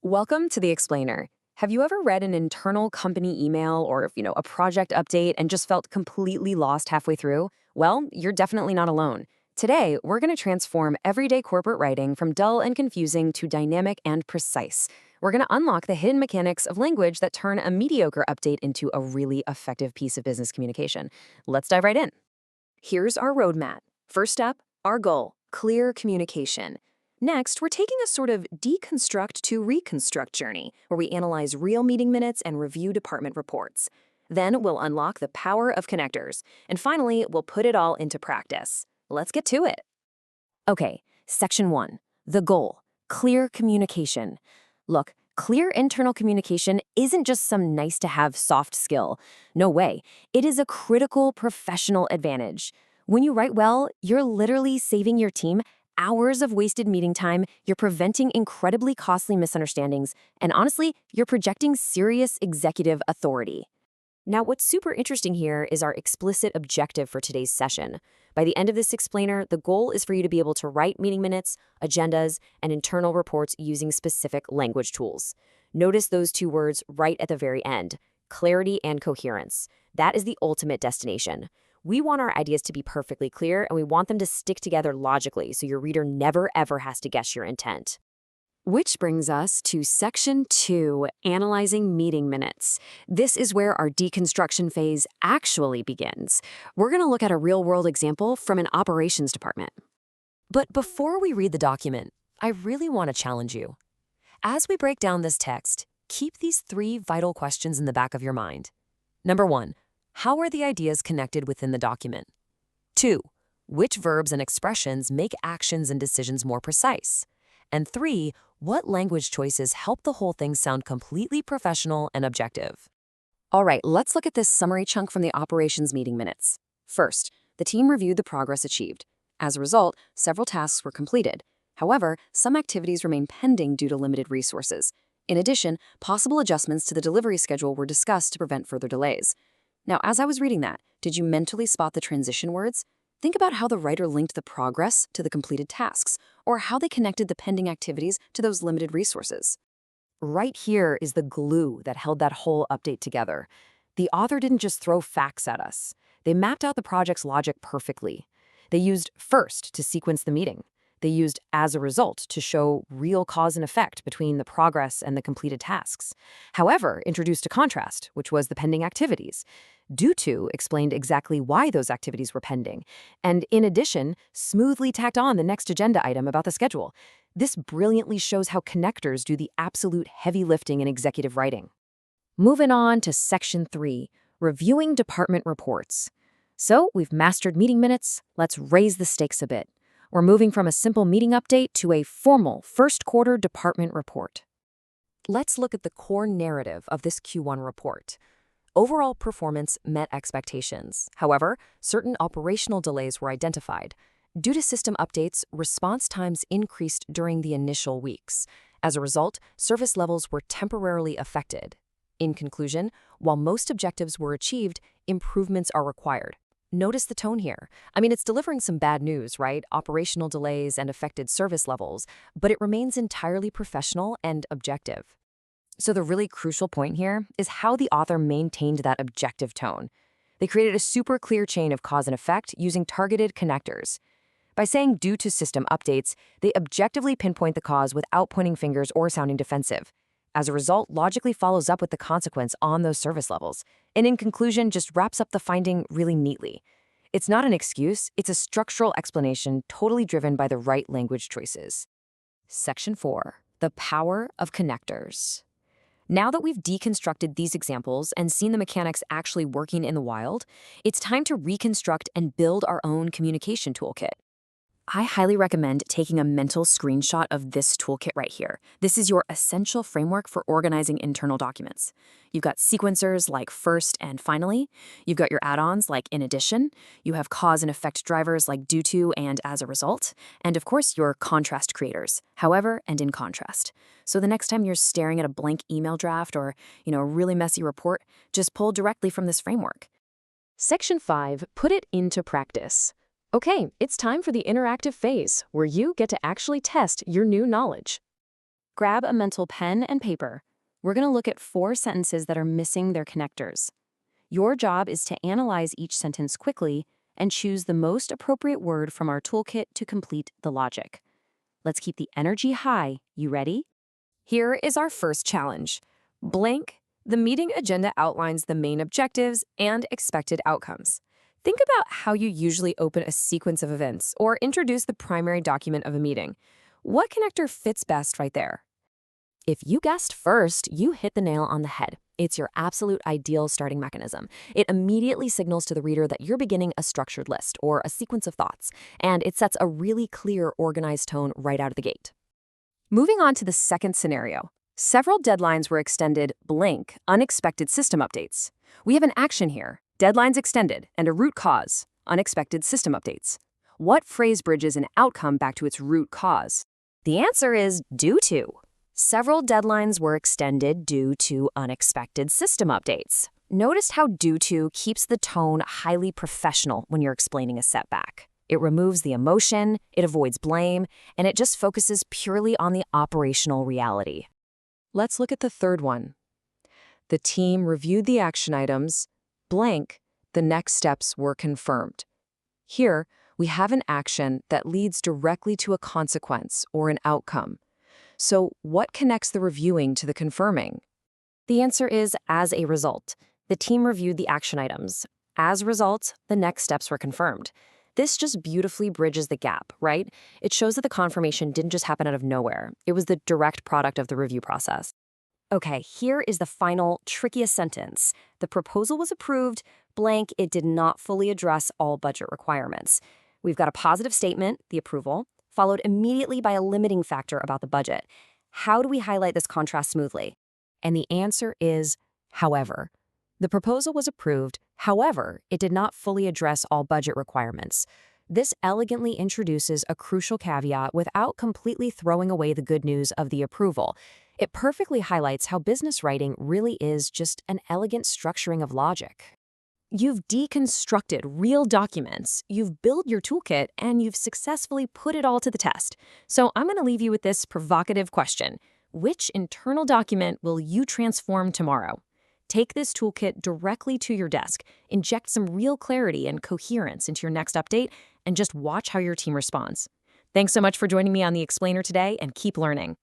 Welcome to the Explainer. Have you ever read an internal company email or, a project update and just felt completely lost halfway through? Well, you're definitely not alone. Today, we're going to transform everyday corporate writing from dull and confusing to dynamic and precise. We're going to unlock the hidden mechanics of language that turn a mediocre update into a really effective piece of business communication. Let's dive right in. Here's our roadmap. First up, our goal, clear communication. Next, we're taking a sort of deconstruct to reconstruct journey, where we analyze real meeting minutes and review department reports. Then we'll unlock the power of connectors. And finally, we'll put it all into practice. Let's get to it. Okay, Section 1. The goal, clear communication. Look, clear internal communication isn't just some nice-to-have soft skill. No way. It is a critical professional advantage. When you write well, you're literally saving your team hours of wasted meeting time, you're preventing incredibly costly misunderstandings, and honestly, you're projecting serious executive authority. Now, what's super interesting here is our explicit objective for today's session. By the end of this explainer, the goal is for you to be able to write meeting minutes, agendas, and internal reports using specific language tools. Notice those two words right at the very end, clarity and coherence. That is the ultimate destination. We want our ideas to be perfectly clear, and we want them to stick together logically so your reader never ever has to guess your intent. Which brings us to Section 2, Analyzing Meeting Minutes. This is where our deconstruction phase actually begins. We're going to look at a real-world example from an operations department. But before we read the document, I really want to challenge you. As we break down this text, keep these three vital questions in the back of your mind. Number 1. How are the ideas connected within the document? 2. Which verbs and expressions make actions and decisions more precise? And 3. What language choices help the whole thing sound completely professional and objective? All right, let's look at this summary chunk from the operations meeting minutes. First, the team reviewed the progress achieved. As a result, several tasks were completed. However, some activities remain pending due to limited resources. In addition, possible adjustments to the delivery schedule were discussed to prevent further delays. Now, as I was reading that, did you mentally spot the transition words? Think about how the writer linked the progress to the completed tasks, or how they connected the pending activities to those limited resources. Right here is the glue that held that whole update together. The author didn't just throw facts at us. They mapped out the project's logic perfectly. They used first to sequence the meeting. They used as a result to show real cause and effect between the progress and the completed tasks. However, introduced a contrast, which was the pending activities. Due to explained exactly why those activities were pending, and in addition, smoothly tacked on the next agenda item about the schedule. This brilliantly shows how connectors do the absolute heavy lifting in executive writing. Moving on to Section 3, Reviewing Department Reports. So, we've mastered meeting minutes. Let's raise the stakes a bit. We're moving from a simple meeting update to a formal first quarter department report. Let's look at the core narrative of this Q1 report. Overall performance met expectations. However, certain operational delays were identified. Due to system updates, response times increased during the initial weeks. As a result, service levels were temporarily affected. In conclusion, while most objectives were achieved, improvements are required. Notice the tone here. It's delivering some bad news, right? Operational delays and affected service levels, but it remains entirely professional and objective. So the really crucial point here is how the author maintained that objective tone. They created a super clear chain of cause and effect using targeted connectors. By saying due to system updates, they objectively pinpoint the cause without pointing fingers or sounding defensive. As a result, logically follows up with the consequence on those service levels, and in conclusion, just wraps up the finding really neatly. It's not an excuse, it's a structural explanation totally driven by the right language choices. Section 4. The Power of Connectors. Now that we've deconstructed these examples and seen the mechanics actually working in the wild, it's time to reconstruct and build our own communication toolkit. I highly recommend taking a mental screenshot of this toolkit right here. This is your essential framework for organizing internal documents. You've got sequencers like first and finally. You've got your add-ons like in addition. You have cause and effect drivers like due to and as a result. And of course, your contrast creators, however and in contrast. So the next time you're staring at a blank email draft or, a really messy report, just pull directly from this framework. Section 5, Put it into practice. Okay, it's time for the interactive phase, where you get to actually test your new knowledge. Grab a mental pen and paper. We're going to look at 4 sentences that are missing their connectors. Your job is to analyze each sentence quickly and choose the most appropriate word from our toolkit to complete the logic. Let's keep the energy high. You ready? Here is our first challenge. Blank. The meeting agenda outlines the main objectives and expected outcomes. Think about how you usually open a sequence of events or introduce the primary document of a meeting. What connector fits best right there? If you guessed first, you hit the nail on the head. It's your absolute ideal starting mechanism. It immediately signals to the reader that you're beginning a structured list or a sequence of thoughts, and it sets a really clear, organized tone right out of the gate. Moving on to the second scenario. Several deadlines were extended, blank, unexpected system updates. We have an action here, deadlines extended, and a root cause, unexpected system updates. What phrase bridges an outcome back to its root cause? The answer is due to. Several deadlines were extended due to unexpected system updates. Notice how due to keeps the tone highly professional when you're explaining a setback. It removes the emotion, it avoids blame, and it just focuses purely on the operational reality. Let's look at the third one. The team reviewed the action items, blank, the next steps were confirmed. Here, we have an action that leads directly to a consequence or an outcome. So, what connects the reviewing to the confirming? The answer is as a result. The team reviewed the action items. As a result, the next steps were confirmed. This just beautifully bridges the gap, right? It shows that the confirmation didn't just happen out of nowhere. It was the direct product of the review process. Okay, here is the final, trickiest sentence. The proposal was approved, blank, it did not fully address all budget requirements. We've got a positive statement, the approval, followed immediately by a limiting factor about the budget. How do we highlight this contrast smoothly? And the answer is, however. The proposal was approved, however, it did not fully address all budget requirements. This elegantly introduces a crucial caveat without completely throwing away the good news of the approval. It perfectly highlights how business writing really is just an elegant structuring of logic. You've deconstructed real documents, you've built your toolkit, and you've successfully put it all to the test. So I'm going to leave you with this provocative question. Which internal document will you transform tomorrow? Take this toolkit directly to your desk, inject some real clarity and coherence into your next update, and just watch how your team responds. Thanks so much for joining me on The Explainer today, and keep learning.